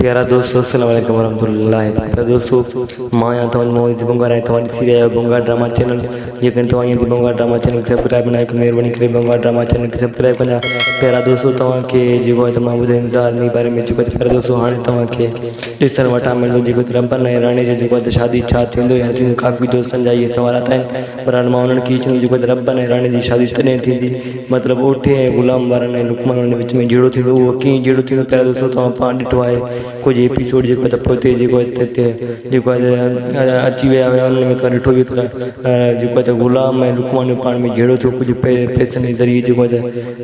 प्यारा दोस्तों अस्सलाम वालेकुम वरहमतुल्लाहि प्यारा दोस्तों मां या तो मोहित बंगार है तुम्हारी सीरियल बंगार ड्रामा चैनल जेकन तो ये बंगार ड्रामा चैनल सब्सक्राइब ना एक मेहरबानी करे बंगार ड्रामा चैनल के सब्सक्राइब करा। प्यारा दोस्तों तवा के जो है तमाम बुध इंतजार नहीं बारे में जो प्यारा दोस्तों हाने तवा के ॾिसण वटा मिलो जो रबन ऐं राणी जो जो शादी छा थींदो या थींदो काफ़ी दोस्तन जा ये सवाल आता है पर मां उन्हनि खे चऊं जो रबन ऐं राणी जी शादी तॾहिं थींदी मतलब ओठे ऐं गुलाम वारनि ऐं लुकमान विच में जहिड़ो थींदो उहो कीअं जहिड़ो थींदो प्यारा दोस्तों तव्हां पाण ॾिठो आहे कुछ एपिसोड जो पोते जो अची विया हुआ उन में ॾिठो जो गुलाम ऐं लुकमान पाण में जहिड़ो थियो कुछ पैसनि जे ज़रिए जो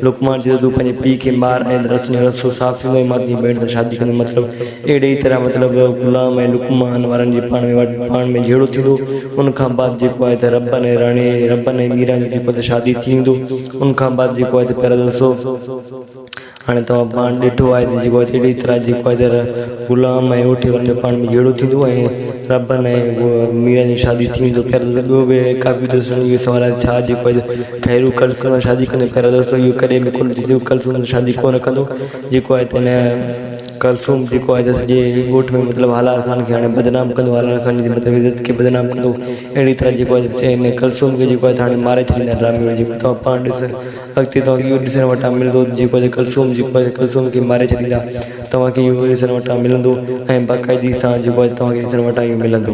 लुकमान चए तूं पंहिंजे पीउ खे मार ऐं रस्तो साफ़ थींदो मां तुंहिंजी भेण सां शादी कंदुमि मतलब अहिड़े ई तरह मतलब गुलाम ऐं लुकमान वारनि जे पाण में जहिड़ो थींदो उन खां बाद जेको आहे त रबन ऐं राणी रबन ऐं मीरा जो जेको शादी थींदो उन खां बाद जेको आहे त प्यारा दोस्तों हाँ तव्हां पाण ॾिठो आहे त जेको अहिड़ी तरह जेको आहे त गुलाम ऐं ओठे वारनि पाण में जहिड़ो थींदो ऐं रबन ऐं मीरा जी शादी थींदो। पहिरियों ॿियो बि काफ़ी दोस्तनि इहो सवाल आहे छा जेको आहे खैरू कलसूम सां शादी कंदो पहिरियों दोस्तों इहो कॾहिं बि कोन थींदो कलसूम सां शादी कोन कंदो जेको आहे त हिन कलसूम जेको आहे त सॼे ॻोठ में मतलब हालार ख़ान खे हाणे बदनाम कंदो हालार ख़ान जी मतलब इज़त खे बदनाम कंदो अहिड़ी तरह जेको आहे हिन कलसूम खे जेको आहे त हाणे मारे छॾींदा ड्रामे में जेको तव्हां पाण ॾिस अॻिते तव्हांखे इहो ॾिसण वटां मिलंदो जेको आहे कलसूम जेको आहे कलसूम खे मारे छॾींदा तव्हांखे इहो ॾिसण वटां मिलंदो ऐं बाक़ाइदी सां जेको आहे तव्हांखे ॾिसण वटां इहो मिलंदो।